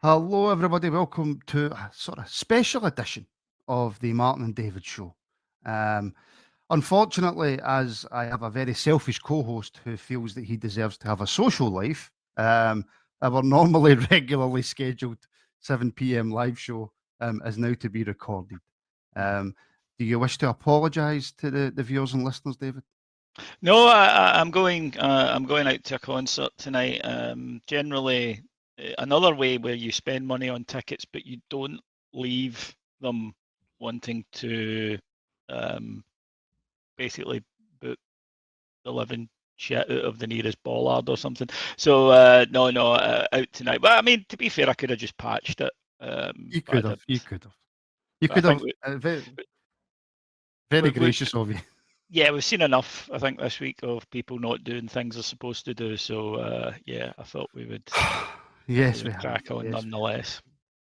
Hello, everybody. Welcome to a sort of special edition of the Martin and David Show. Um, Unfortunately, as I have a very selfish co-host who feels that he deserves to have a social life, our normally regularly scheduled 7 p.m. live show is now to be recorded. Um, do you wish to apologise to the viewers and listeners, David? No, I'm going. I'm going out to a concert tonight. Generally, another way where you spend money on tickets, but you don't leave them wanting to um, basically book the living shit out of the nearest bollard or something. So no, out tonight. But I mean, to be fair, I could have just patched it, You but I could have. You didn't. could have. You But I could think have. Very, very we gracious of you. yeah, we've seen enough, I think, this week of people not doing things they're supposed to do. So yeah, I thought we Yes, we would have. crack on Yes, nonetheless.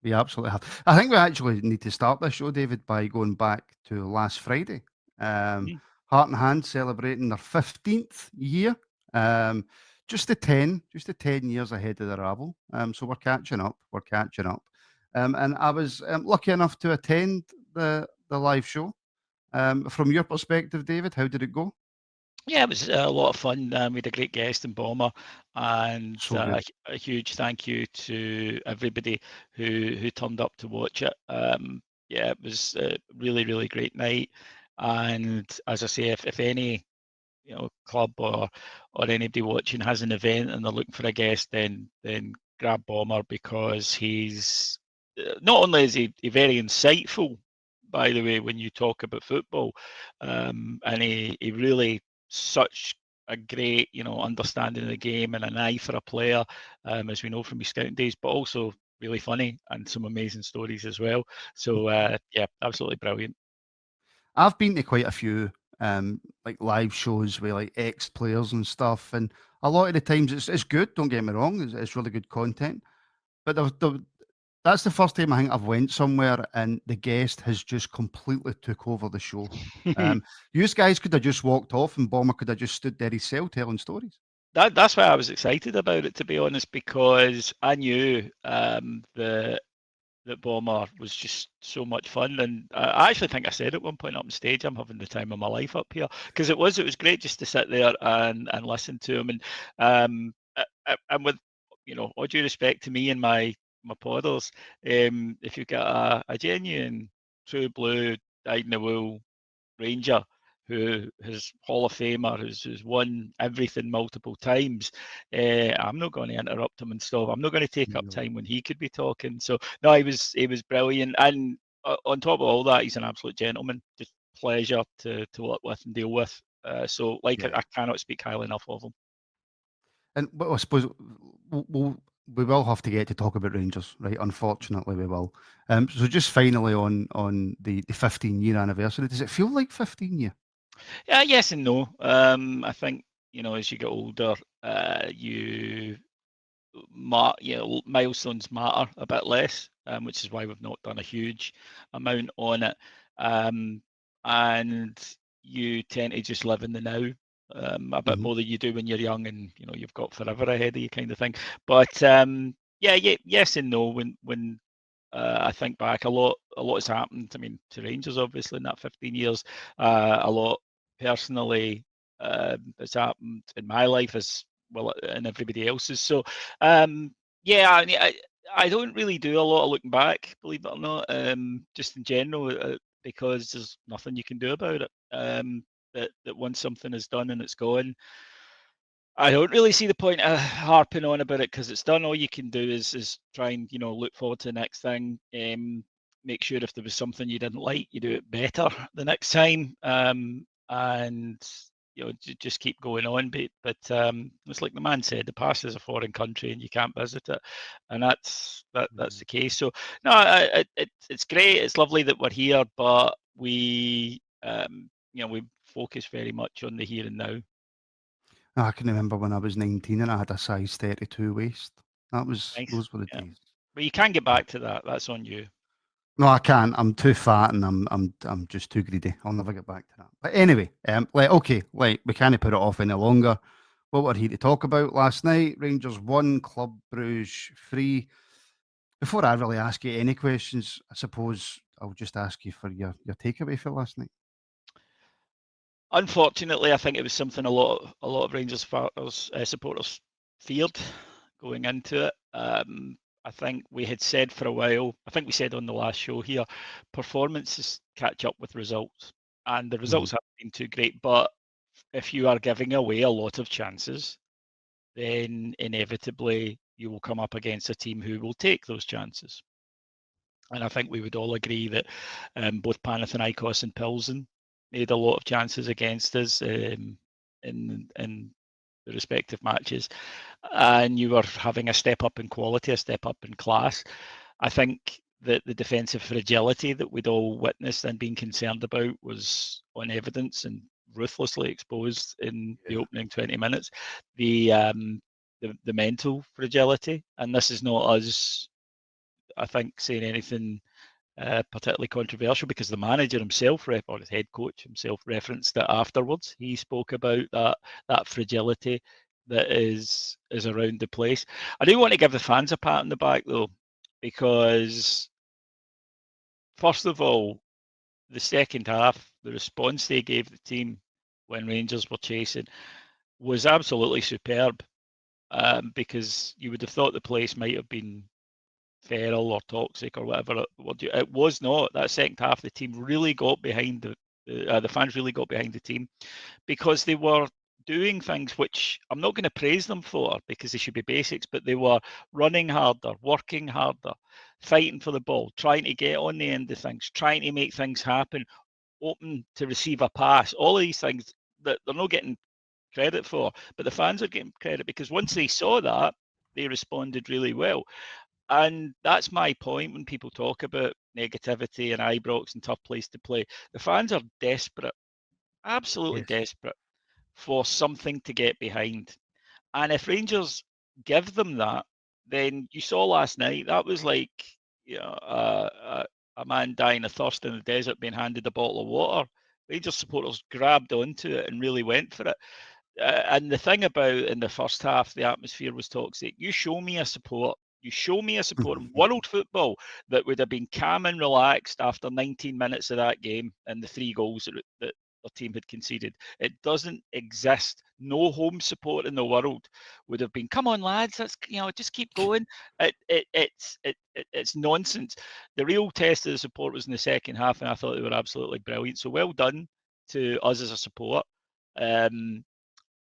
we absolutely have. I think we actually need to start this show, David, by going back to last Friday. Um, Mhm. Heart and Hand celebrating their 15th year. Um, just the 10 years ahead of the Rabble. So we're catching up. We're catching up. And I was lucky enough to attend the live show. From your perspective, David, how did it go? Yeah, it was a lot of fun. We had a great guest in Bomber, and So good. a huge thank you to everybody who turned up to watch it. Yeah, it was a really great night. And as I say, if any club or anybody watching has an event and they're looking for a guest, then grab Bomber because he's not only is he very insightful, by the way, when you talk about football, and he really such a great understanding of the game and an eye for a player, as we know from his scouting days, but also really funny and some amazing stories as well. So yeah, absolutely brilliant. I've been to quite a few like live shows with like ex players and stuff, and a lot of the times it's good. Don't get me wrong, it's really good content. But that's the first time I think I've went somewhere and the guest has just completely took over the show. You guys could have just walked off, and Bomber could have just stood there himself telling stories. That's why I was excited about it, to be honest, because I knew that Bomber was just so much fun, and I actually think I said at one point up on stage, "I'm having the time of my life up here," because it was great just to sit there and listen to him, and with all due respect to me and my podders, if you've got a genuine true blue dyed in the wool Ranger who is Hall of Famer, who's won everything multiple times. I'm not going to interrupt him and stuff. I'm not going to take up No. time when he could be talking. So no, he was brilliant, and on top of all that, he's an absolute gentleman. Just pleasure to work with and deal with. So like Yeah. I cannot speak highly enough of him. And but I suppose we will have to get to talk about Rangers, right? Unfortunately, we will. So just finally on the 15-year anniversary, does it feel like 15 year? Yeah, yes and no. I think as you get older, you milestones matter a bit less, which is why we've not done a huge amount on it. Um, and you tend to just live in the now a bit Hmm. more than you do when you're young and you've got forever ahead of you kind of thing. But yeah, yes and no. When I think back, a lot has happened. I mean, to Rangers obviously in that 15 years, a lot personally has happened in my life as well and everybody else's. So yeah, I don't really do a lot of looking back, believe it or not, just in general, because there's nothing you can do about it. That once something is done and it's gone, I don't really see the point of harping on about it because it's done. All you can do is try and look forward to the next thing. Make sure if there was something you didn't like, you do it better the next time, and just keep going on. But it's like the man said, the past is a foreign country and you can't visit it, and that's the case. So no, it's great. It's lovely that we're here, but we focus very much on the here and now. I can remember when I was 19 and I had a size 32 waist. Nice. Those were the Yeah. days. But you can get back to that. That's on you. No, I can't. I'm too fat and I'm just too greedy. I'll never get back to that. But anyway, we can't put it off any longer. What we're here to talk about last night, Rangers 1, Club Bruges 3. Before I really ask you any questions, I suppose I'll just ask you for your takeaway for last night. Unfortunately, I think it was something a lot of Rangers supporters feared going into it. I think we had said for a while, I think we said on the last show here, performances catch up with results, and the results haven't been too great. But if you are giving away a lot of chances, then inevitably you will come up against a team who will take those chances. And I think we would all agree that both Panathinaikos and Pilsen made a lot of chances against us in the respective matches, and you were having a step up in quality, a step up in class. I think that the defensive fragility that we'd all witnessed and been concerned about was on evidence and ruthlessly exposed in the opening 20 minutes. The mental fragility, and this is not us, I think, saying anything particularly controversial, because the manager himself, or his head coach himself, referenced it afterwards. He spoke about that fragility that is around the place. I do want to give the fans a pat on the back though, because first of all, the second half, the response they gave the team when Rangers were chasing was absolutely superb. Because you would have thought the place might have been feral or toxic or whatever it was not. That second half, the team really got behind the fans really got behind the team, because they were doing things which I'm not going to praise them for because they should be basics, but they were running harder, working harder, fighting for the ball, trying to get on the end of things, trying to make things happen, open to receive a pass. All of these things that they're not getting credit for, but the fans are getting credit, because once they saw that, they responded really well. And that's my point when people talk about negativity and Ibrox and tough place to play. The fans are desperate, absolutely desperate for something to get behind. And if Rangers give them that, then you saw last night, that was like, you know, a man dying of thirst in the desert being handed a bottle of water. Rangers supporters grabbed onto it and really went for it. And the thing about in the first half, the atmosphere was toxic. You show me a support. You show me a support in world football that would have been calm and relaxed after 19 minutes of that game and the 3 goals that the team had conceded. It doesn't exist. No home support in the world would have been, come on, lads, let's just keep going. It's nonsense. The real test of the support was in the second half, and I thought they were absolutely brilliant. So well done to us as a support.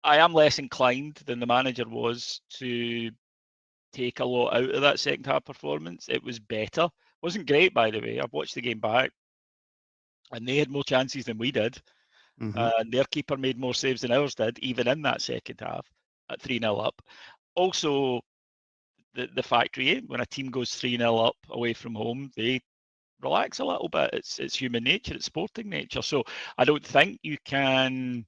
I am less inclined than the manager was to take a lot out of that second half performance. It was better. Wasn't great, by the way. I've watched the game back, and they had more chances than we did. And their keeper made more saves than ours did, even in that second half at 3-0 up. Also, the factory, when a team goes 3-0 up away from home, they relax a little bit. It's human nature, it's sporting nature. So I don't think you can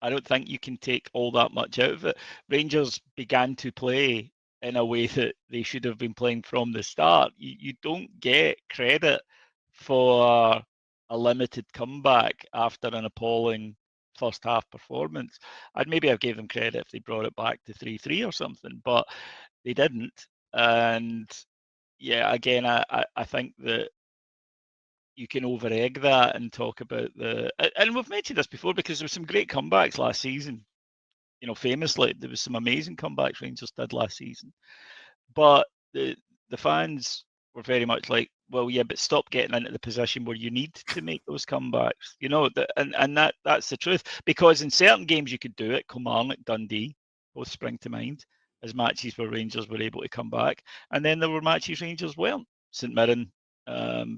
I don't think you can take all that much out of it. Rangers began to play in a way that they should have been playing from the start. You don't get credit for a limited comeback after an appalling first half performance. I'd maybe have gave them credit if they brought it back to 3-3 or something, but they didn't. And yeah, again, I think that you can over egg that and talk about and we've mentioned this before because there were some great comebacks last season. You know, famously, there was some amazing comebacks Rangers did last season. But the fans were very much like, well, yeah, but stop getting into the position where you need to make those comebacks. You know, and that's the truth. Because in certain games you could do it. Kilmarnock, Dundee, both spring to mind as matches where Rangers were able to come back. And then there were matches Rangers weren't. St Mirren,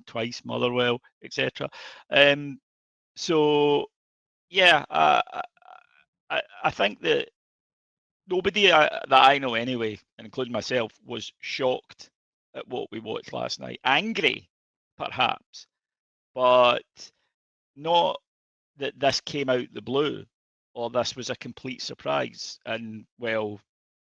twice, Motherwell, etc. So yeah, I think that nobody that I know anyway, including myself, was shocked at what we watched last night. Angry, perhaps, but not that this came out the blue or this was a complete surprise. And well,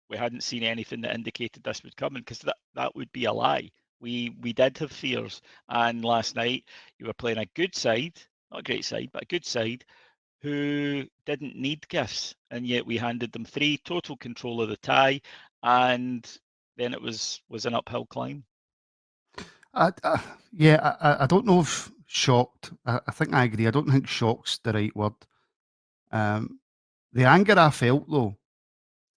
we hadn't seen anything that indicated this was coming, because that would be a lie. We did have fears, and last night you were playing a good side, not a great side, but a good side, who didn't need gifts, and yet we handed them 3, total control of the tie, and then it was an uphill climb. I don't know if shocked. I think I agree. I don't think shock's the right word. Um, the anger I felt though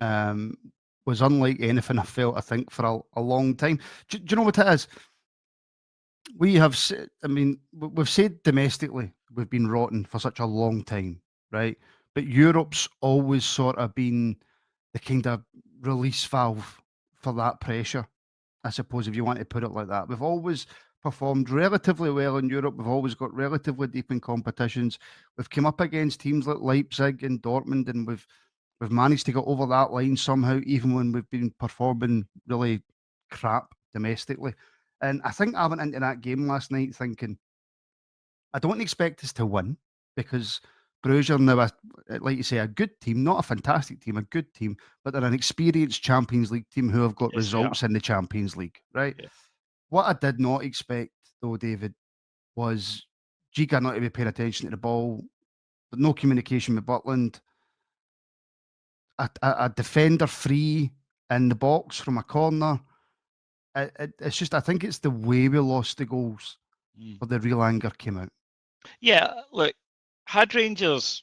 um, was unlike anything I felt. I think for a long time. Do you know what it is? We have. I mean, we've said domestically we've been rotten for such a long time, right? But Europe's always sort of been the kind of release valve for that pressure. I suppose, if you want to put it like that. We've always performed relatively well in Europe. We've always got relatively deep in competitions. We've come up against teams like Leipzig and Dortmund, and we've managed to get over that line somehow, even when we've been performing really crap domestically. And I think I went into that game last night thinking, I don't expect us to win because Bruges are now, like you say, a good team, not a fantastic team, a good team, but they're an experienced Champions League team who have got Yes, they are. results in the Champions League, right? Yeah. What I did not expect, though, David, was Giga not to be paying attention to the ball, but no communication with Butland, a defender free in the box from a corner. It's just, I think it's the way we lost the goals Mm. where the real anger came out. Yeah, look, had Rangers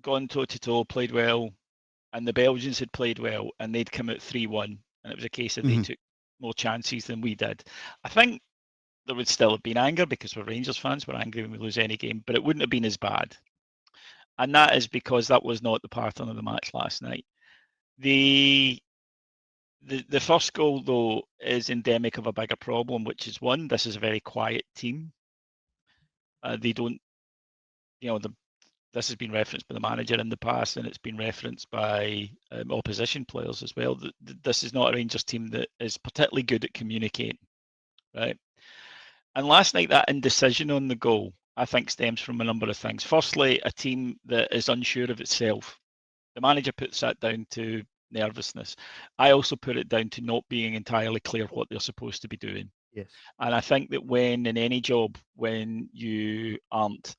gone toe to toe, played well, and the Belgians had played well, and they'd come out 3-1, and it was a case of they Hmm. took more chances than we did, I think there would still have been anger because we're Rangers fans. We're angry when we lose any game, but it wouldn't have been as bad. And that is because that was not the pattern of the match last night. The the first goal, though, is endemic of a bigger problem, which is one, this is a very quiet team. They don't, you know, this has been referenced by the manager in the past, and it's been referenced by opposition players as well. This is not a Rangers team that is particularly good at communicating, right? And last night, that indecision on the goal, I think, stems from a number of things. Firstly, a team that is unsure of itself. The manager puts that down to nervousness. I also put it down to not being entirely clear what they're supposed to be doing. Yes. And I think that when in any job, when you aren't,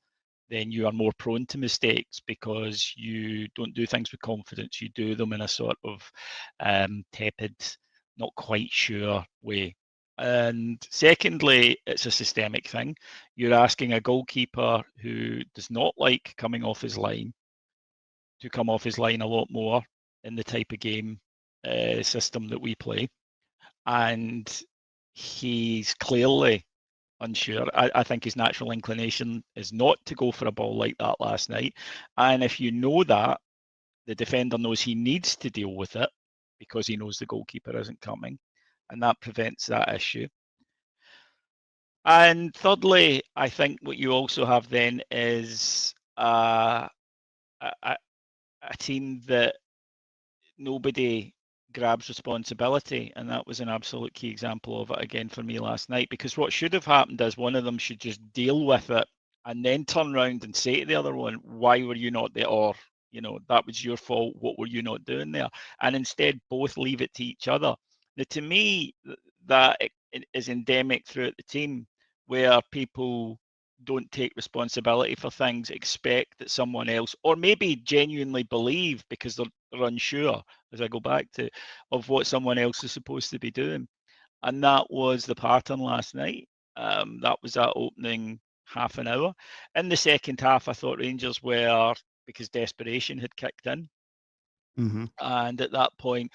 then you are more prone to mistakes because you don't do things with confidence. You do them in a sort of tepid, not quite sure way. And secondly, it's a systemic thing. You're asking a goalkeeper who does not like coming off his line to come off his line a lot more in the type of game system that we play. And he's clearly unsure. I think his natural inclination is not to go for a ball like that last night. And if you know that, the defender knows he needs to deal with it because he knows the goalkeeper isn't coming. And that prevents that issue. And thirdly, I think what you also have then is a, a team that nobody grabs responsibility, and that was an absolute key example of it again for me last night. Because what should have happened is one of them should just deal with it and then turn around and say to the other one, "Why were you not there?" Or, that was your fault. What were you not doing there? And instead, both leave it to each other. Now, to me, that it is endemic throughout the team, where people don't take responsibility for things, expect that someone else, or maybe genuinely believe because they're unsure, as I go back to, of what someone else is supposed to be doing. And that was the pattern last night. That was that opening half an hour. In the second half, I thought Rangers were, because desperation had kicked in. Hmm. And at that point,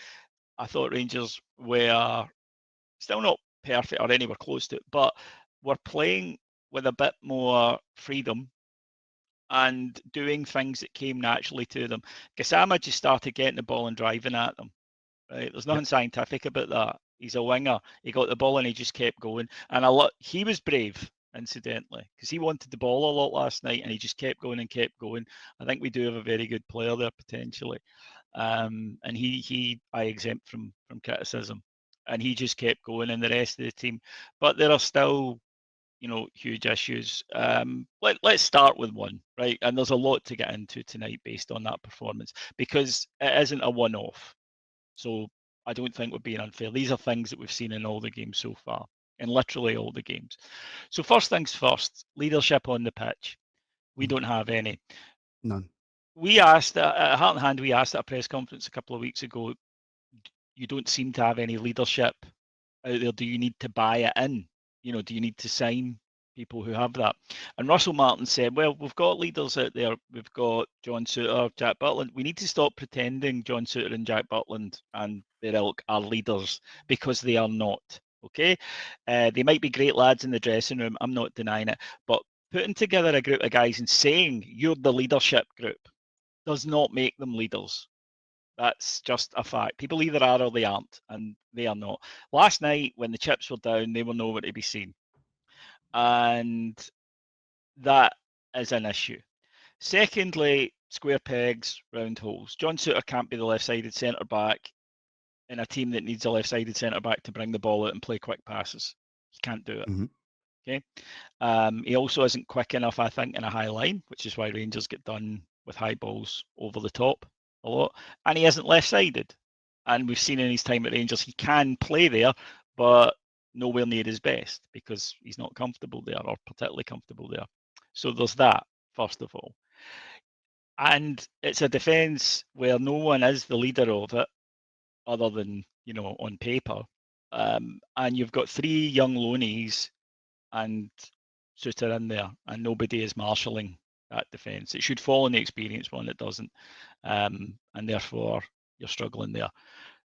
I thought Rangers were still not perfect or anywhere close to it, but were playing with a bit more freedom and doing things that came naturally to them. Gassama just started getting the ball and driving at them. Right? There's Yep. nothing scientific about that. He's a winger. He got the ball and he just kept going. And he was brave, incidentally, because he wanted the ball a lot last night and he just kept going and kept going. I think we do have a very good player there potentially. And I exempt from criticism. And he just kept going, and the rest of the team. But there are still huge issues. Let's start with one, right? And there's a lot to get into tonight based on that performance because it isn't a one-off. So I don't think we're being unfair. These are things that we've seen in all the games so far, in literally all the games. So first things first, leadership on the pitch. We don't have any. None. We asked at Heart and Hand, we asked at a press conference a couple of weeks ago, you don't seem to have any leadership out there. Do you need to buy it in? Do you need to sign people who have that? And Russell Martin said, well, we've got leaders out there. We've got John Souttar, Jack Butland. We need to stop pretending John Souttar and Jack Butland and their ilk are leaders, because they are not. Okay? They might be great lads in the dressing room. I'm not denying it. But putting together a group of guys and saying you're the leadership group does not make them leaders. That's just a fact. People either are or they aren't, and they are not. Last night, when the chips were down, they were nowhere to be seen. And that is an issue. Secondly, square pegs, round holes. John Souttar can't be the left-sided centre-back in a team that needs a left-sided centre-back to bring the ball out and play quick passes. He can't do it. Mm-hmm. Okay. He also isn't quick enough, I think, in a high line, which is why Rangers get done with high balls over the top a lot. And he isn't left-sided. And we've seen in his time at Rangers, he can play there, but nowhere near his best because he's not comfortable there or particularly comfortable there. So there's that, first of all. And it's a defence where no one is the leader of it other than, on paper. And you've got three young loanies and Souttar in there, and nobody is marshalling that defence. It should fall on the experienced one, it doesn't. And therefore, you're struggling there.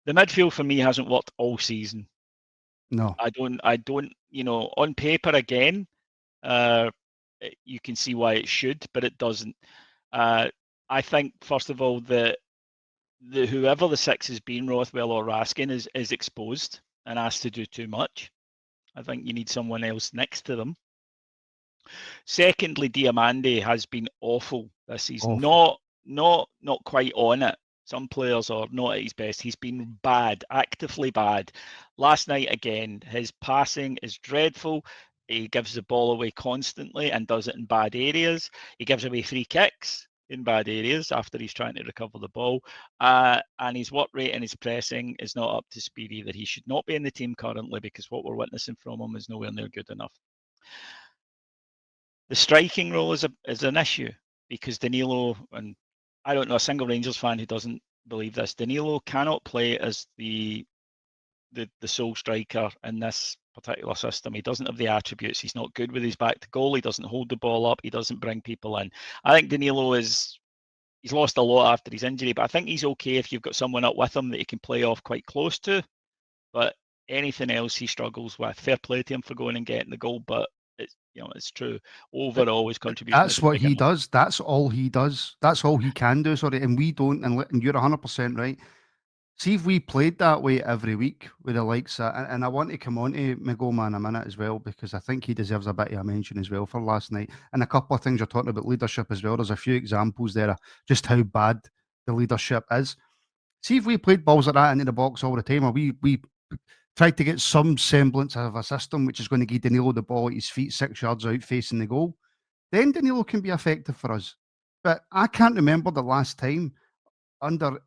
The midfield for me hasn't worked all season. No. I don't, on paper again, you can see why it should, but it doesn't. I think, first of all, that whoever the six has been, Rothwell or Raskin, is exposed and asked to do too much. I think you need someone else next to them. Secondly, Diamande has been awful this season. Not quite on it. Some players are not at his best. He's been bad, actively bad. Last night again, his passing is dreadful. He gives the ball away constantly and does it in bad areas. He gives away free kicks in bad areas after he's trying to recover the ball. And his work rate and his pressing is not up to speed either. He should not be in the team currently because what we're witnessing from him is nowhere near good enough. The striking role is an issue because Danilo, and I don't know a single Rangers fan who doesn't believe this, Danilo cannot play as the sole striker in this particular system. He doesn't have the attributes. He's not good with his back to goal. He doesn't hold the ball up. He doesn't bring people in. I think Danilo he's lost a lot after his injury, but I think he's okay if you've got someone up with him that he can play off quite close to. But anything else he struggles with. Fair play to him for going and getting the goal, but it's true. Overall, his contribution. That's what he does. That's all he does. That's all he can do. Sorry, and we don't. And you're 100% right. See if we played that way every week with the likes of, and I want to come on to Migoma in a minute as well because I think he deserves a bit of a mention as well for last night. And a couple of things you're talking about leadership as well. There's a few examples there of just how bad the leadership is. See if we played balls like that into the box all the time, or we tried to get some semblance of a system which is going to give Danilo the ball at his feet 6 yards out facing the goal, then Danilo can be effective for us. But I can't remember the last time under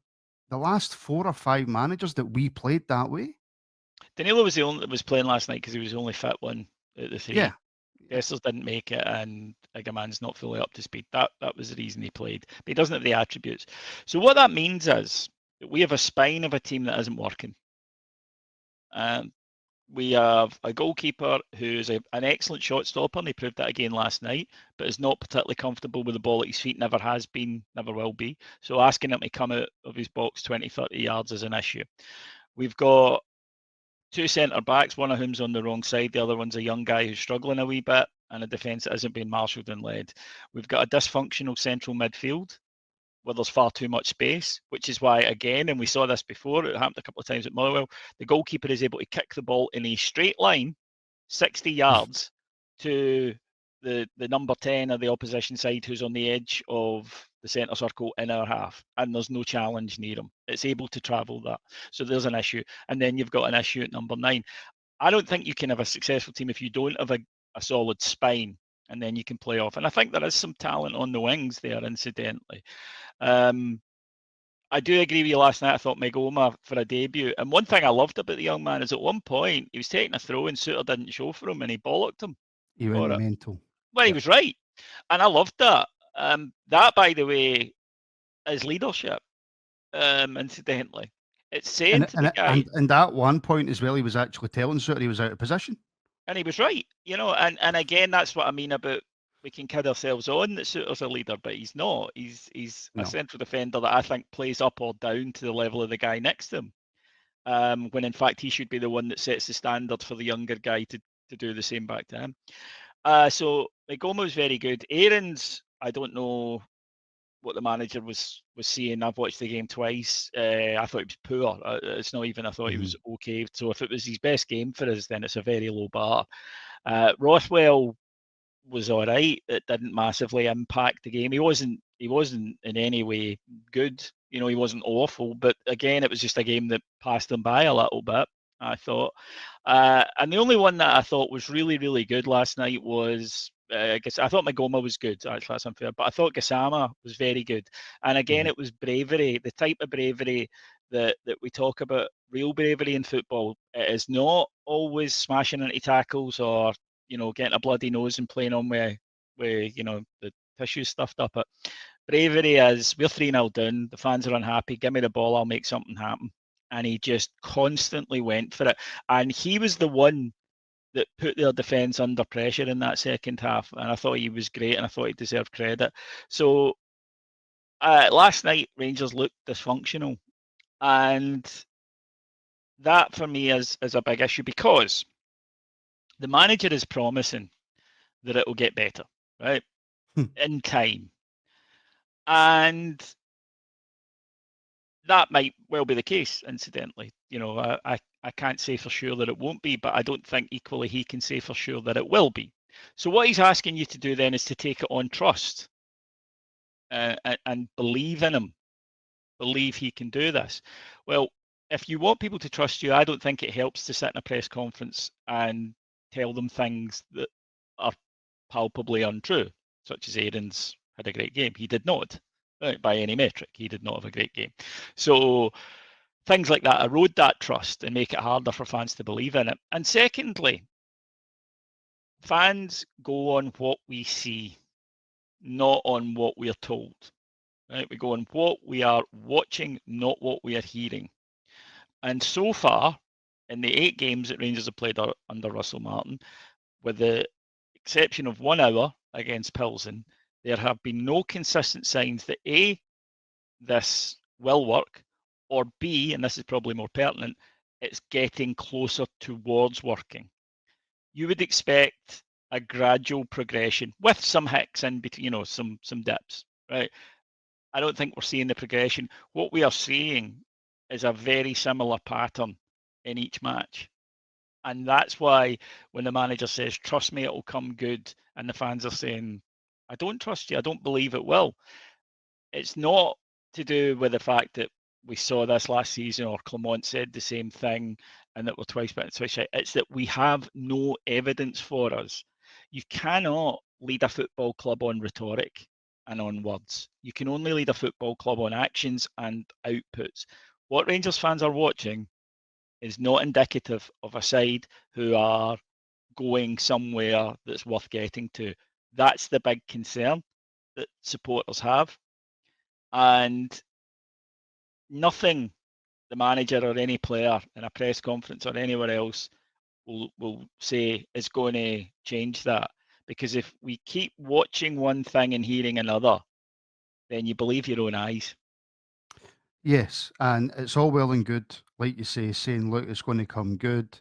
the last 4 or 5 managers that we played that way. Danilo was the only that was playing last night because he was the only fit one at the three. Yeah. Dessers didn't make it, and Igaman's not fully up to speed. That was the reason he played. But he doesn't have the attributes. So what that means is that we have a spine of a team that isn't working. We have a goalkeeper who's an excellent shot stopper, and he proved that again last night, but is not particularly comfortable with the ball at his feet, never has been, never will be. So asking him to come out of his box 20, 30 yards is an issue. We've got 2 centre-backs, one of whom's on the wrong side, the other one's a young guy who's struggling a wee bit, and a defence that isn't being marshalled and led. We've got a dysfunctional central midfield where there's far too much space, which is why, again, and we saw this before, it happened a couple of times at Motherwell, the goalkeeper is able to kick the ball in a straight line, 60 yards, to the number 10 of the opposition side who's on the edge of the centre circle in our half, and there's no challenge near him. It's able to travel that. So there's an issue. And then you've got an issue at number 9. I don't think you can have a successful team if you don't have a solid spine, and then you can play off. And I think there is some talent on the wings there, incidentally. I do agree with you last night. I thought Migoma for a debut. And one thing I loved about the young man is at one point, he was taking a throw and Souttar didn't show for him and he bollocked him. He went mental. Well, he was right. And I loved that. That, by the way, is leadership, incidentally. It's saying to the guy, and at one point as well, he was actually telling Suter he was out of position. and he was right, and again, that's what I mean about we can kid ourselves on that Suter's a leader, but he's not. He's a No. central defender that I think plays up or down to the level of the guy next to him. When in fact he should be the one that sets the standard for the younger guy to do the same back to him. So Ngoma was very good. Aaron's, I don't know what the manager was seeing. I've watched the game twice. I thought it was poor. It's not even. I thought he was okay. So if it was his best game for us, then it's a very low bar. Rothwell was all right. It didn't massively impact the game. He wasn't in any way good. He wasn't awful. But again, it was just a game that passed him by a little bit, I thought. And the only one that I thought was really, really good last night was, I thought Magoma was good. Actually, that's unfair. But I thought Gassama was very good. And again, it was bravery, the type of bravery that we talk about, real bravery in football. It is not always smashing into tackles or, getting a bloody nose and playing on with the tissue stuffed up. It. Bravery is, we're 3-0 down, the fans are unhappy, give me the ball, I'll make something happen. And he just constantly went for it. And he was the one that put their defence under pressure in that second half. And I thought he was great and I thought he deserved credit. So last night, Rangers looked dysfunctional. And that for me is a big issue because the manager is promising that it will get better, right? In time. And that might well be the case, incidentally. I can't say for sure that it won't be, but I don't think equally he can say for sure that it will be. So what he's asking you to do then is to take it on trust and believe in him, believe he can do this. Well, if you want people to trust you, I don't think it helps to sit in a press conference and tell them things that are palpably untrue, such as Aaron's had a great game. He did not. By any metric, he did not have a great game. So things like that erode that trust and make it harder for fans to believe in it. And secondly, fans go on what we see, not on what we're told. Right? We go on what we are watching, not what we are hearing. And so far, in the 8 games that Rangers have played under Russell Martin, with the exception of 1 hour against Pilsen, there have been no consistent signs that A, this will work, or B, and this is probably more pertinent, it's getting closer towards working. You would expect a gradual progression with some hicks in between, some dips, right? I don't think we're seeing the progression. What we are seeing is a very similar pattern in each match. And that's why when the manager says, trust me, it will come good, and the fans are saying, I don't trust you, I don't believe it will. It's not to do with the fact that we saw this last season or Clement said the same thing and that we're twice better twice right. It's that we have no evidence for us. You cannot lead a football club on rhetoric and on words. You can only lead a football club on actions and outputs. What Rangers fans are watching is not indicative of a side who are going somewhere that's worth getting to. That's the big concern that supporters have. And nothing the manager or any player in a press conference or anywhere else will say is going to change that. Because if we keep watching one thing and hearing another, then you believe your own eyes. Yes, and it's all well and good, like you say, saying, look, it's going to come good.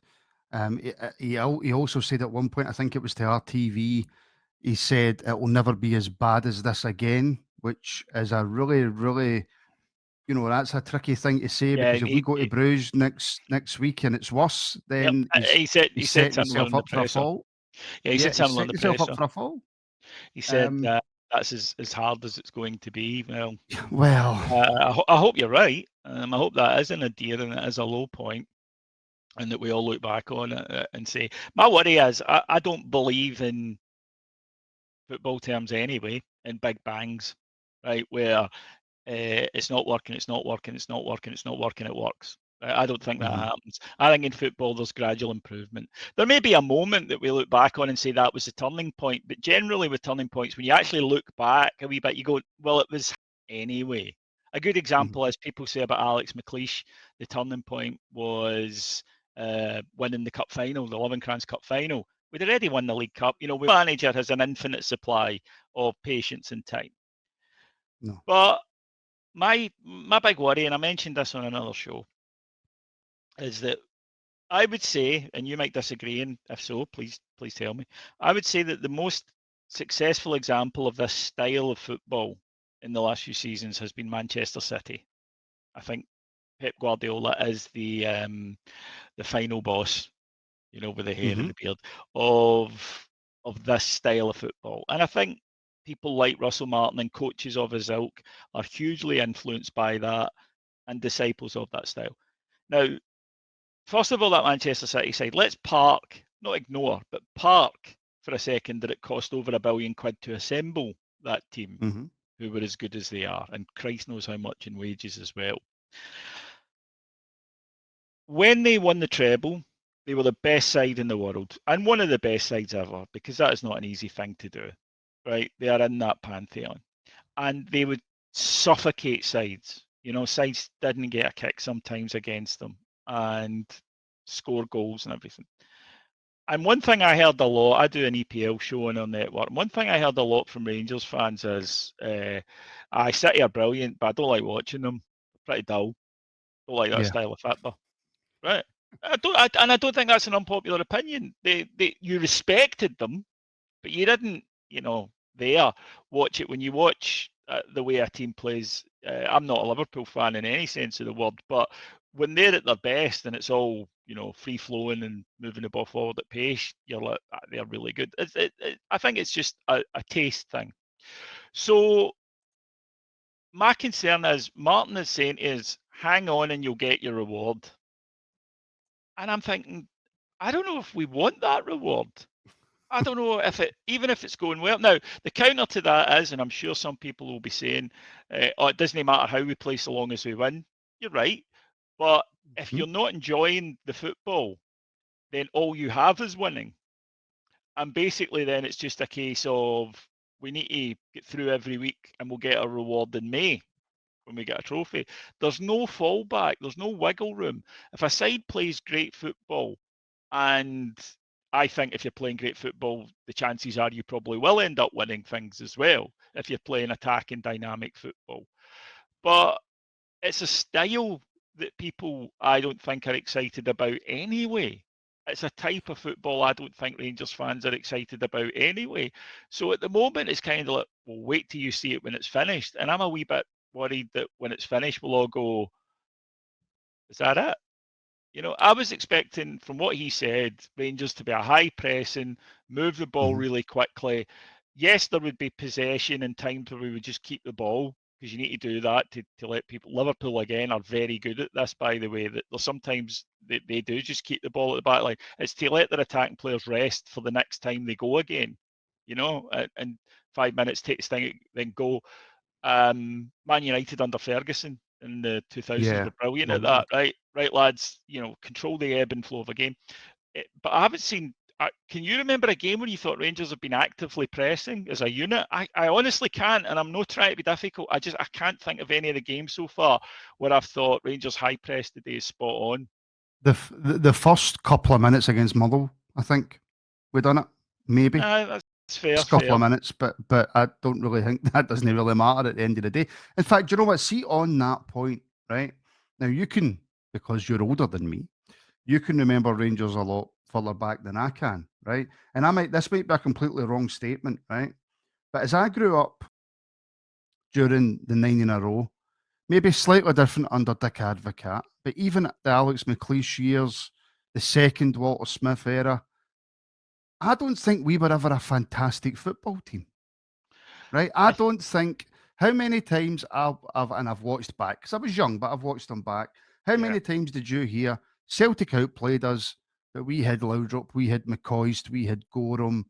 He also said at one point, I think it was to RTV, he said it will never be as bad as this again, which is a really, really, that's a tricky thing to say Yeah, because if we go to Bruges next week and it's worse, then he said setting similar himself in the up for a presser. fall. Yeah, he said he's similar in set the himself up presser. for a fall. He said that's as hard as it's going to be. Well, I hope you're right. I hope that is an nadir and it is a low point, and that we all look back on it and say, my worry is I don't believe in football terms anyway, in big bangs, right, where it's not working, it's not working, it's not working, it's not working, it works. I don't think that happens. I think in football there's gradual improvement. There may be a moment that we look back on and say that was the turning point, but generally with turning points, when you actually look back a wee bit, you go, well, it was anyway. A good Mhm. example, as people say about Alex McLeish, the turning point was winning the cup final, the Lovencrans Cup final. We'd already won the League Cup. The manager has an infinite supply of patience and time. No. But my big worry, and I mentioned this on another show, is that I would say, and you might disagree, and if so, please tell me. I would say that the most successful example of this style of football in the last few seasons has been Manchester City. I think Pep Guardiola is the final boss, with the hair and Mhm. the beard of this style of football. And I think people like Russell Martin and coaches of his ilk are hugely influenced by that and disciples of that style. Now, first of all, that Manchester City side, let's not ignore, but park for a second that it cost over £1 billion to assemble that team, Mhm. who were as good as they are, and Christ knows how much in wages as well. When they won the treble, they were the best side in the world, and one of the best sides ever, because that is not an easy thing to do, right? They are in that pantheon, and they would suffocate sides. Sides didn't get a kick sometimes against them, and score goals and everything. And one thing I heard a lot, I do an EPL show on our network. And one thing I heard a lot from Rangers fans is, City are brilliant, but I don't like watching them. They're pretty dull. Don't like that Yeah. style of football. Right. And I don't think that's an unpopular opinion. You respected them, but you didn't, there watch it. When you watch the way a team plays, I'm not a Liverpool fan in any sense of the word, but when they're at their best and it's all, free flowing and moving the ball forward at pace, you're like, they're really good. I think it's just a taste thing. So my concern is Martin is saying is hang on and you'll get your reward. And I'm thinking, I don't know if we want that reward. I don't know even if it's going well. Now, the counter to that is, and I'm sure some people will be saying, oh, it doesn't matter how we play so long as we win. You're right. But if Mhm. you're not enjoying the football, then all you have is winning. And basically, then it's just a case of we need to get through every week and we'll get a reward in May when we get a trophy. There's no fallback, there's no wiggle room. If a side plays great football, and I think if you're playing great football, the chances are you probably will end up winning things as well if you're playing attacking dynamic football. But it's a style that people I don't think are excited about anyway. It's a type of football I don't think Rangers fans are excited about anyway. So at the moment, it's kind of like, well, wait till you see it when it's finished. And I'm a wee bit worried that when it's finished, we'll all go, is that it? I was expecting, from what he said, Rangers to be a high pressing, move the ball Mhm. really quickly. Yes, there would be possession and times where we would just keep the ball, because you need to do that to let people. Liverpool, again, are very good at this, by the way, that there's sometimes they do just keep the ball at the back line. It's to let their attacking players rest for the next time they go again, and 5 minutes, take this thing, then go. Man United under Ferguson in the 2000s Yeah. were brilliant at that, Brilliant. right? Right, lads, control the ebb and flow of a game. But I haven't seen. Can you remember a game where you thought Rangers have been actively pressing as a unit? I honestly can't, and I'm not trying to be difficult. I can't think of any of the games so far where I've thought Rangers high press today is spot on. The first couple of minutes against Motherwell, I think we done it. Maybe That's fair, first couple fair. of minutes, but I don't really think that doesn't really matter at the end of the day. In fact, do you know what? See, on that point, right now, you can, because you're older than me, you can remember Rangers a lot further back than I can, right? And this might be a completely wrong statement, right? But as I grew up during the 9 in a row, maybe slightly different under Dick Advocat, but even at the Alex McLeish years, the second Walter Smith era, I don't think we were ever a fantastic football team, right? I I don't think how many times I've watched back because I was young, but I've watched them back. How Yeah, many times did you hear Celtic outplayed us, but we had Loudrop, we had McCoist, we had Gorham.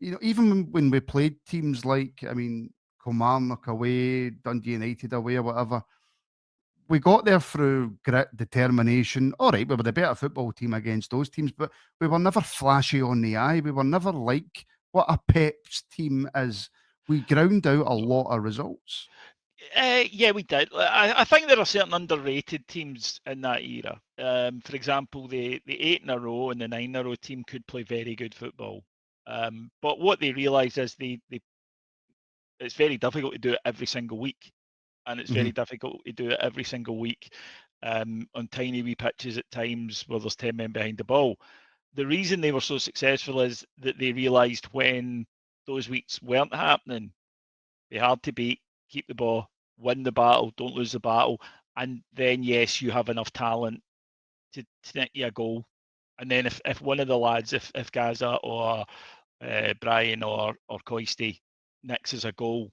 Even when we played teams like, I mean, Kilmarnock away, Dundee United away, or whatever, we got there through grit, determination. All right, we were the better football team against those teams, but we were never flashy on the eye. We were never like what a Pep's team is. We ground out a no. lot of results. Yeah, we did. I think there are certain underrated teams in that era. For example, the 8 in a row and the 9 in a row team could play very good football. But what they realised is it's very difficult to do it every single week, and it's very difficult to do it every single week on tiny wee pitches at times where there's 10 men behind the ball. The reason they were so successful is that they realised when those weeks weren't happening, they had to beat, keep the ball, win the battle, don't lose the battle, and then yes, you have enough talent to nick you a goal. And then if one of the lads, if Gaza or Brian or Coisty nicks us a goal,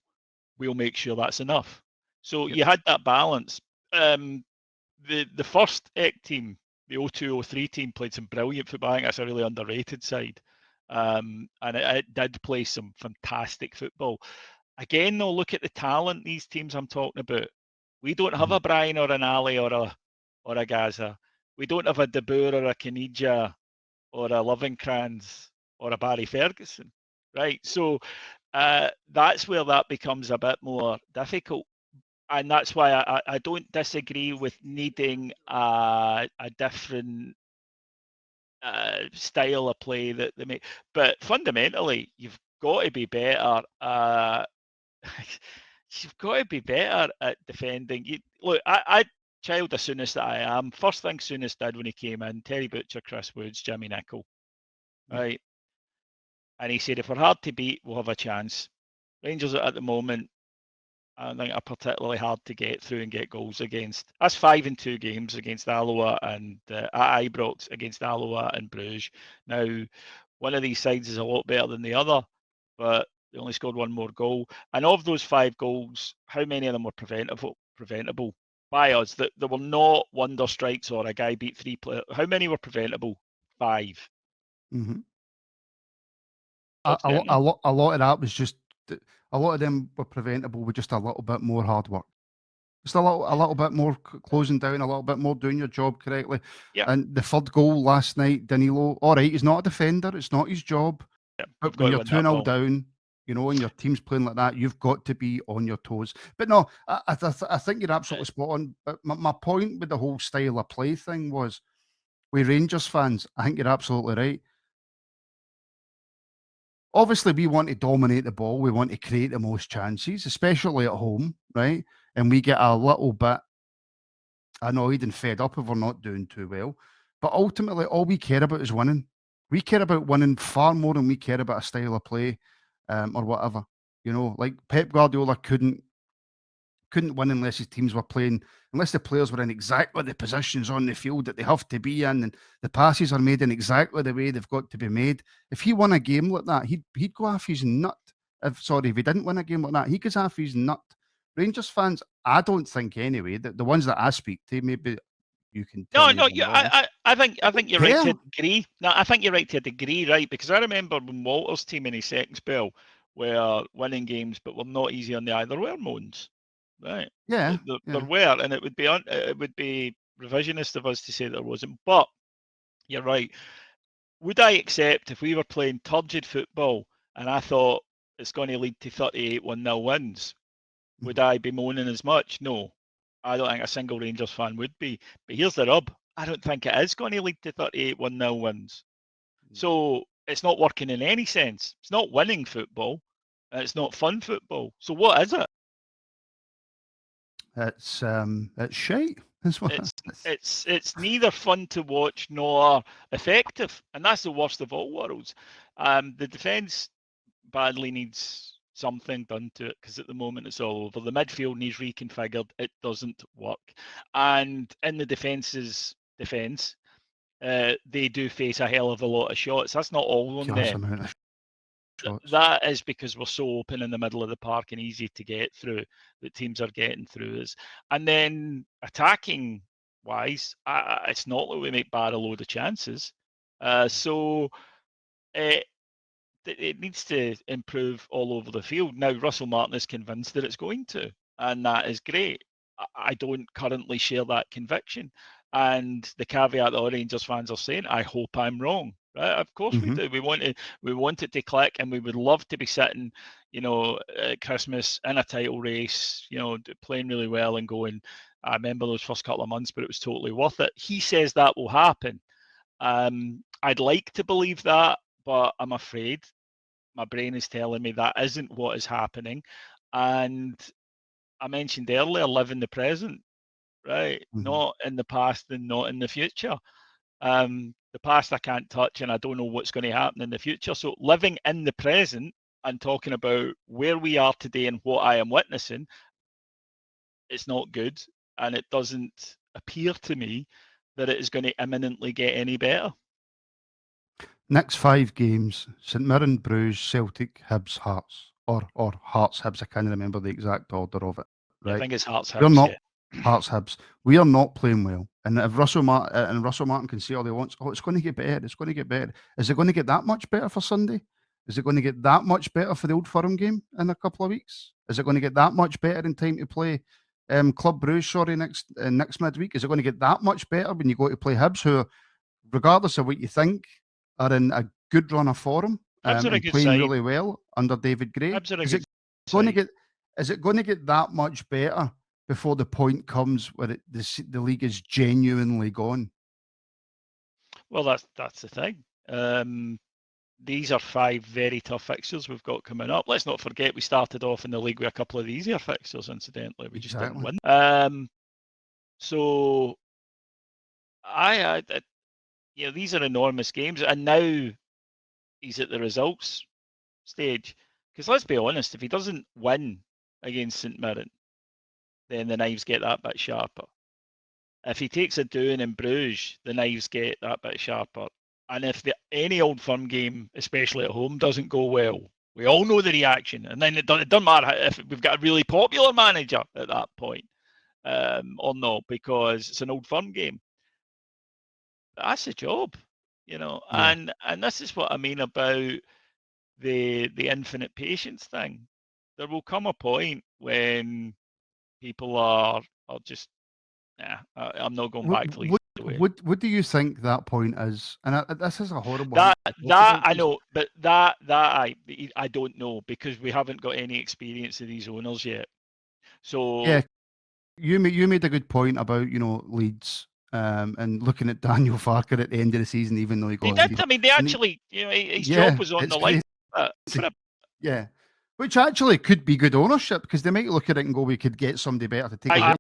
we'll make sure that's enough. So Yep. you had that balance. The first EC team, the 02-03 team, played some brilliant football. I think that's a really underrated side. And it did play some fantastic football. Again, though, look at the talent these teams I'm talking about. We don't have a Brian or an Ali or a Gaza. We don't have a De Boer or a Caniggia or a Lovenkrands or a Barry Ferguson, right? So that's where that becomes a bit more difficult. And that's why I don't disagree with needing a different style of play that they make. But fundamentally, you've got to be better. You've got to be better at defending. Look, I child as soon as that I am. First thing Souness did when he came in, Terry Butcher, Chris Woods, Jimmy Nicholl, right? And he said, if we're hard to beat, we'll have a chance. Rangers at the moment, I think, are particularly hard to get through and get goals against. That's 5 in 2 games against Alloa and at Ibrox against Alloa and Bruges. Now, one of these sides is a lot better than the other, but they only scored one more goal. And of those 5 goals, how many of them were preventable by us? That there were not wonder strikes or a guy beat 3 players. How many were preventable? 5. Mm-hmm. Top A 10 them. lot of that was just a lot of them were preventable with just a little bit more hard work. Just a little bit more closing down, a little bit more doing your job correctly. Yeah. And the third goal last night, Danilo, all right, he's not a defender, it's not his job. Yeah, But when you're 2-0 down, you know, and your team's playing like that, you've got to be on your toes. But no, I think you're absolutely spot on. But my point with the whole style of play thing was, with Rangers fans, I think you're absolutely right. Obviously, we want to dominate the ball. We want to create the most chances, especially at home, right? And we get a little bit annoyed and fed up if we're not doing too well. But ultimately, all we care about is winning. We care about winning far more than we care about a style of play or whatever. You know, like Pep Guardiola couldn't win unless his teams were playing, unless the players were in exactly the positions on the field that they have to be in, and the passes are made in exactly the way they've got to be made. If he won a game like that, he'd go off his nut. If he didn't win a game like that, he goes off his nut. Rangers fans, I don't think anyway, that the ones that I speak to, maybe you can tell me if I'm wrong. I think you're right to a Care. degree. No, I think you're right to a degree, right? Because I remember when Walter's team in his second spell were winning games, but were not easy on the eye. There were moans, right? Yeah, There yeah. were, and it would be revisionist of us to say there wasn't. But you're right. Would I accept if we were playing turgid football and I thought it's going to lead to 38 1-0 wins? Would I be moaning as much? No. I don't think a single Rangers fan would be. But here's the rub. I don't think it is going to lead to 38 1-0 wins. So it's not working in any sense. It's not winning football. It's not fun football. So what is it? It's shite. That's what It's neither fun to watch nor effective, and that's the worst of all worlds. The defence badly needs something done to it because at the moment it's all over. The midfield needs reconfigured. It doesn't work, and in the defence's defence, they do face a hell of a lot of shots. That's not all on Gosh, them. amount of shots. That is because we're so open in the middle of the park and easy to get through that teams are getting through us. And then attacking wise, it's not that we make bad a load of chances. So it needs to improve all over the field. Now, Russell Martin is convinced that it's going to, and that is great. I don't currently share that conviction. And the caveat that all Rangers fans are saying, I hope I'm wrong. right? Of course we do. We want it to click, and we would love to be sitting, at Christmas in a title race, playing really well and going, I remember those first couple of months, but it was totally worth it. He says that will happen. I'd like to believe that, but I'm afraid my brain is telling me that isn't what is happening. And I mentioned earlier, live in the present, right? Not in the past and not in the future. The past I can't touch, and I don't know what's going to happen in the future. So living in the present and talking about where we are today and what I am witnessing, it's not good, and it doesn't appear to me that it is going to imminently get any better. Next 5 games: St Mirren, Bruges, Celtic, Hibs, Hearts, or Hearts, Hibs. I can't remember the exact order of it. Right? I think it's Hearts, We're Hibs. not Yeah. Hearts, Hibs. We are not playing well. And if Russell Martin can say all he wants, it's going to get better. It's going to get better. Is it going to get that much better for Sunday? Is it going to get that much better for the Old Firm game in a couple of weeks? Is it going to get that much better in time to play Club Bruges? Next midweek. Is it going to get that much better when you go to play Hibs, who, regardless of what you think, are in a good run of form Hibs are a and good playing side. really well under David Gray? Hibs are a Is good it going to side. is it going to get that much better before the point comes where the league is genuinely gone? Well, that's the thing. These are 5 very tough fixtures we've got coming up. Let's not forget we started off in the league with a couple of easier fixtures, incidentally. We just didn't win. So these are enormous games, and now he's at the results stage. Because let's be honest, if he doesn't win against St Mirren, then the knives get that bit sharper. If he takes a doing in Bruges, the knives get that bit sharper. And if any Old Firm game, especially at home, doesn't go well, we all know the reaction. And then it doesn't matter if we've got a really popular manager at that point or not, because it's an Old Firm game. But that's the job, Yeah. And this is what I mean about the infinite patience thing. There will come a point when people are just, I'm not going back to league. What do you think that point is? And this is a horrible that I know, but that I don't know, because we haven't got any experience of these owners yet. So yeah, you made a good point about Leeds and looking at Daniel Farker at the end of the season, even though he got. they actually, his job was on the line. Yeah, which actually could be good ownership, because they might look at it and go, we could get somebody better to take away.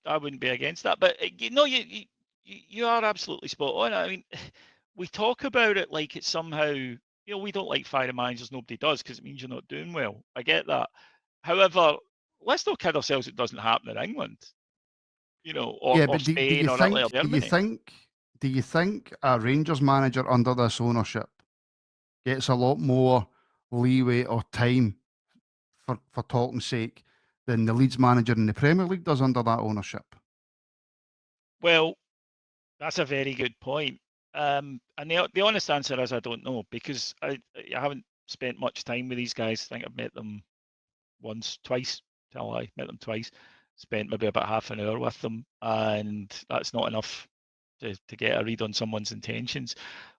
I wouldn't be against that, but you are absolutely spot on. I mean, we talk about it like it's somehow, we don't like firing managers. Nobody does, because it means you're not doing well. I get that. However, let's not kid ourselves. It doesn't happen in England, or Spain or Germany. Do you think a Rangers manager under this ownership gets a lot more leeway or time, for talking's sake, than the Leeds manager in the Premier League does under that ownership? Well, that's a very good point. And the honest answer is I don't know, because I haven't spent much time with these guys. I think I've met them twice. Met them twice. Spent maybe about half an hour with them, and that's not enough to get a read on someone's intentions.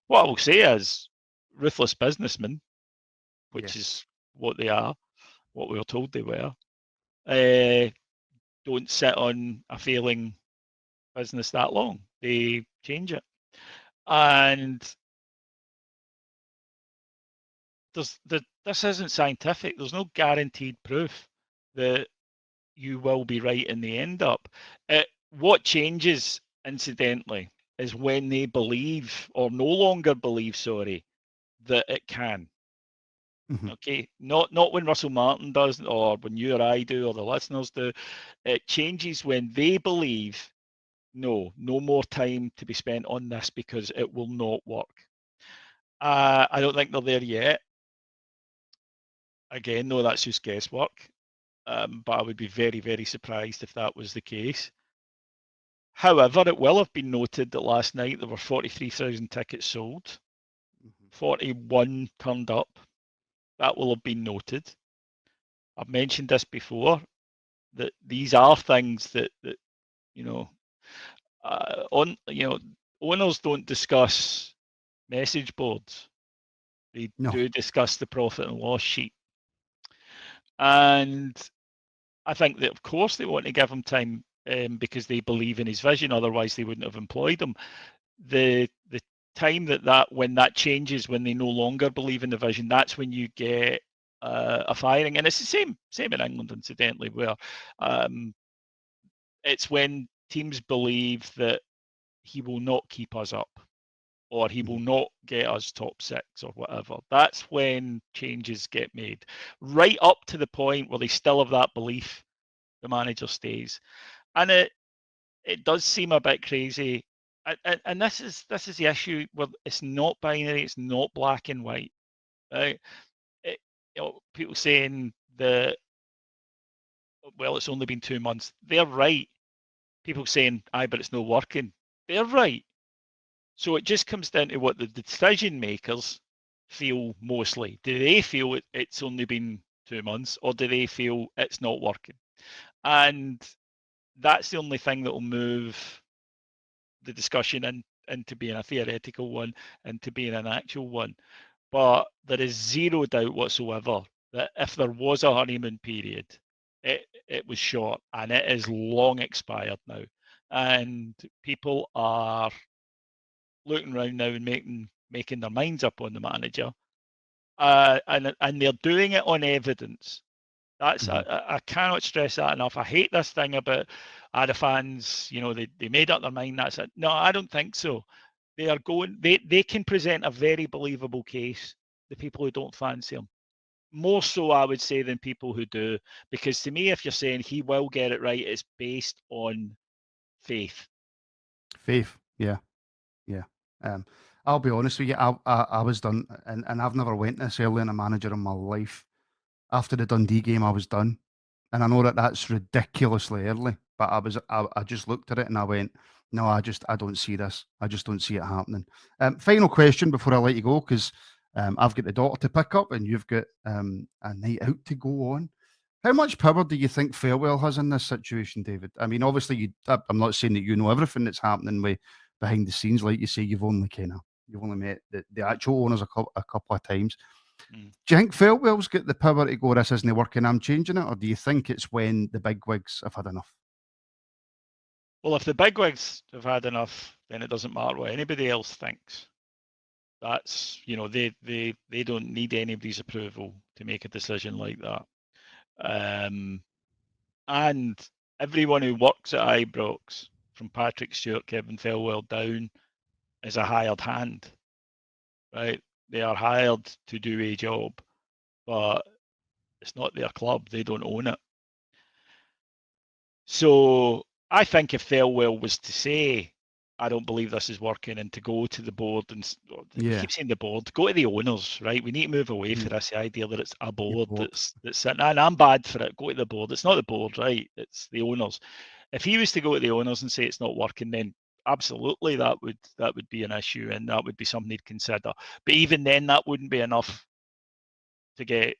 What I will say is, ruthless businessmen, which is what they are, what we were told they were, don't sit on a failing business that long. They change it. And this isn't scientific. There's no guaranteed proof that you will be right in the end up. What changes, incidentally, is when they believe, or no longer believe, that it can. Mm-hmm. Okay, not when Russell Martin does, or when you or I do, or the listeners do. It changes when they believe, no more time to be spent on this, because it will not work. I don't think they're there yet. Again, no, that's just guesswork. But I would be very, very surprised if that was the case. However, it will have been noted that last night there were 43,000 tickets sold. 41 turned up. That will have been noted. I've mentioned this before, that these are things that owners don't discuss message boards. They No. do discuss the profit and loss sheet. And I think that, of course, they want to give him time because they believe in his vision. Otherwise, they wouldn't have employed him. The time when that changes, when they no longer believe in the vision, that's when you get a firing. And it's the same in England, incidentally, where it's when teams believe that he will not keep us up, or he will not get us top 6 or whatever. That's when changes get made. Right up to the point where they still have that belief, the manager stays. And it does seem a bit crazy. And this is the issue where it's not binary, it's not black and white. Right? People saying that, well, it's only been 2 months. They're right. People saying, aye, but it's not working. They're right. So it just comes down to what the decision makers feel mostly. Do they feel it's only been 2 months, or do they feel it's not working? And that's the only thing that will move the discussion into being a theoretical one, into being an actual one. But there is zero doubt whatsoever that if there was a honeymoon period, it was short, and it is long expired now. And people are looking around now and making their minds up on the manager, and they're doing it on evidence. That's I cannot stress that enough. I hate this thing about the fans. They made up their mind. That's it. No, I don't think so. They are going. They can present a very believable case. The people who don't fancy him, more so, I would say, than people who do. Because to me, if you're saying he will get it right, it's based on faith. Faith. Yeah. Yeah. I'll be honest with you. I was done, and I've never went this early in a manager in my life. After the Dundee game, I was done, and I know that that's ridiculously early. But I just looked at it and I went, no, I don't see this. I just don't see it happening. Final question before I let you go, because I've got the daughter to pick up and you've got a night out to go on. How much power do you think Farewell has in this situation, David? I mean, obviously, I'm not saying that you know everything that's happening behind the scenes. Like you say, you've only met the actual owners a couple of times. Mm. Do you think Farewell's got the power to go, this isn't working, I'm changing it? Or do you think it's when the bigwigs have had enough? Well, if the bigwigs have had enough, then it doesn't matter what anybody else thinks. That's, they don't need anybody's approval to make a decision like that. And everyone who works at Ibrox, from Patrick Stewart, Kevin Thelwell down, is a hired hand, right? They are hired to do a job, but it's not their club. They don't own it. So I think if Thelwell was to say, I don't believe this is working, and to go to the board and Yeah. keep saying the board, go to the owners, right? We need to move away from this idea that it's a board that's sitting. And I'm bad for it. Go to the board. It's not the board, right? It's the owners. If he was to go to the owners and say it's not working, then absolutely that would be an issue, and that would be something he'd consider. But even then, that wouldn't be enough to get.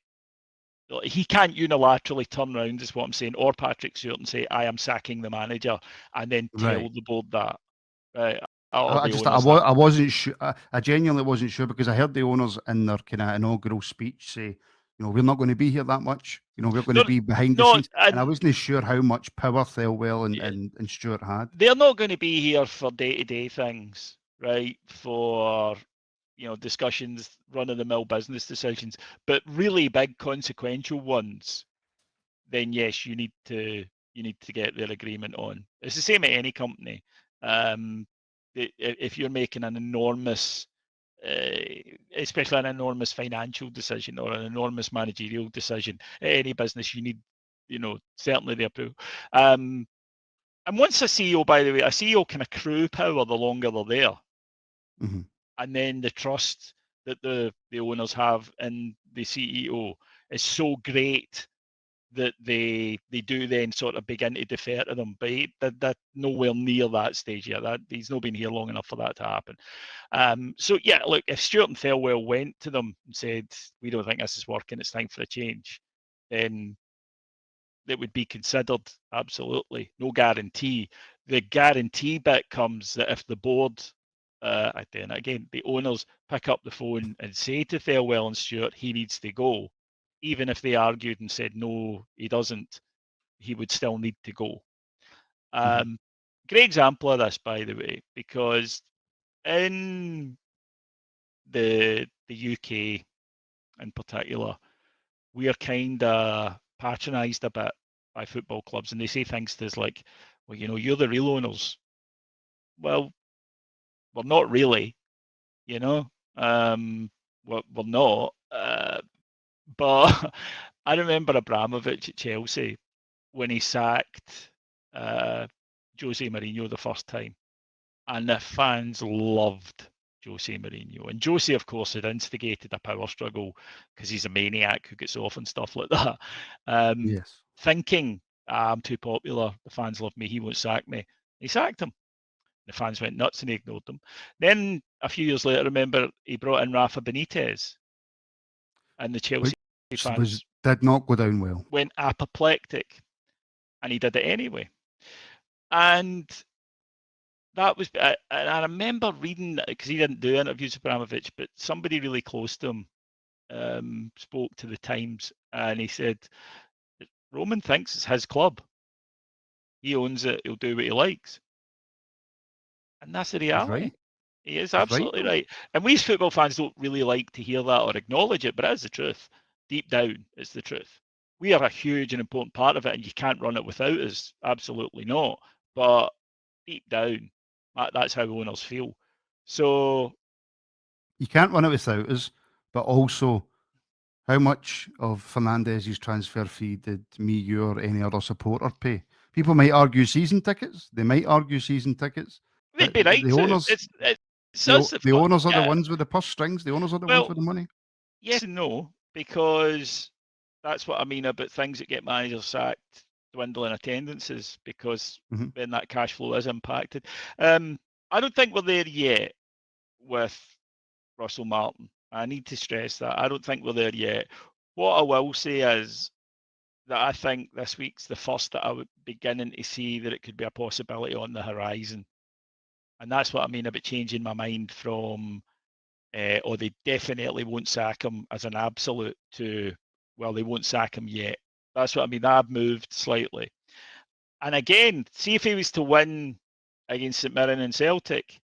He can't unilaterally turn around, is what I'm saying, or Patrick Stewart and say, I am sacking the manager, and then tell the board that. Right. I wasn't sure. I genuinely wasn't sure, because I heard the owners in their kind of inaugural speech say, we're not going to be here that much. We're going to be behind the scenes. And I wasn't sure how much power Thelwell and Stewart had. They're not going to be here for day-to-day things, right? For discussions, run-of-the-mill business decisions, but really big consequential ones. Then yes, you need to get their agreement on. It's the same at any company. If you're making an enormous, especially an enormous financial decision or an enormous managerial decision at any business, you need, certainly the approval. And once a CEO, by the way, a CEO can accrue power the longer they're there. Mm-hmm. And then the trust that the owners have in the CEO is so great that they do then sort of begin to defer to them. But that nowhere near that stage yet. That he's not been here long enough for that to happen. So yeah, look, if Stewart and Thelwell went to them and said, we don't think this is working, it's time for a change, then it would be considered. Absolutely. No guarantee. The guarantee bit comes that if the board then again, the owners pick up the phone and say to Thelwell and Stewart he needs to go, even if they argued and said no, he doesn't, he would still need to go. Great example of this, by the way, because in the UK in particular, we are kind of patronised a bit by football clubs, and they say things to us like, well, you're the real owners. Well, we're not really, we're not. But I remember Abramovich at Chelsea when he sacked Jose Mourinho the first time, and the fans loved Jose Mourinho. And Jose, of course, had instigated a power struggle because he's a maniac who gets off and stuff like that. Yes. Thinking, I'm too popular, the fans love me, he won't sack me. He sacked him. The fans went nuts and he ignored them. Then a few years later, remember, he brought in Rafa Benitez, and the Chelsea fans did not go down well. Went apoplectic, and he did it anyway. And that was, and I remember reading, because he didn't do interviews with Abramovich, but somebody really close to him spoke to the Times, and he said, Roman thinks it's his club. He owns it. He'll do what he likes. And that's the reality. Right. He is absolutely right. And we as football fans don't really like to hear that or acknowledge it, but it is the truth. Deep down, it's the truth. We are a huge and important part of it, and you can't run it without us. Absolutely not. But deep down, that's how owners feel. So you can't run it without us, but also, how much of Fernandez's transfer fee did me, you, or any other supporter pay? People might argue season tickets. They might argue season tickets. They'd be right. The owners, the owners are the ones with the purse strings. The owners are the ones with the money. Yes and no, because that's what I mean about things that get managers sacked, dwindling attendances, because then that cash flow is impacted. I don't think we're there yet with Russell Martin. I need to stress that. I don't think we're there yet. What I will say is that I think this week's the first that I would beginning to see that it could be a possibility on the horizon. And that's what I mean about changing my mind from, or they definitely won't sack him as an absolute, to, well, they won't sack him yet. That's what I mean. I've moved slightly. And again, see if he was to win against St Mirren and Celtic,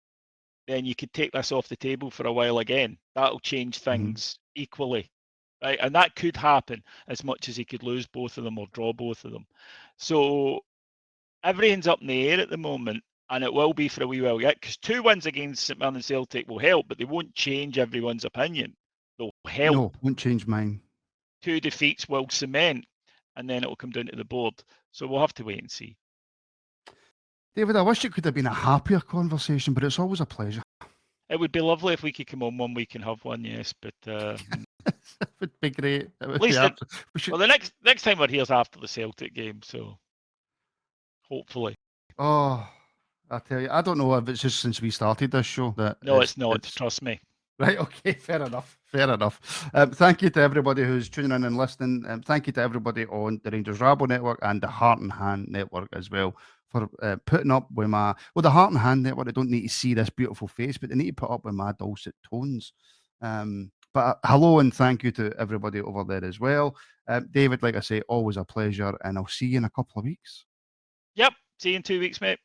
then you could take this off the table for a while again. That'll change things equally, right? And that could happen as much as he could lose both of them or draw both of them. So everything's up in the air at the moment, and it will be for a wee while yet, because 2 wins against St Mirren and Celtic will help, but they won't change everyone's opinion. They'll help. No, won't change mine. 2 defeats will cement, and then it will come down to the board. So we'll have to wait and see. David, I wish it could have been a happier conversation, but it's always a pleasure. It would be lovely if we could come on one week and have one, yes, but it would be great. It would well, the next time we're here is after the Celtic game, so hopefully. Oh, I tell you, I don't know if it's just since we started this show that. No, it's not. Trust me. Right, okay, fair enough. Thank you to everybody who's tuning in and listening. Thank you to everybody on the Rangers Rabble Network and the Heart and Hand Network as well for putting up with the Heart and Hand Network. They don't need to see this beautiful face, but they need to put up with my dulcet tones. But hello and thank you to everybody over there as well. David, like I say, always a pleasure, and I'll see you in a couple of weeks. Yep, see you in 2 weeks, mate.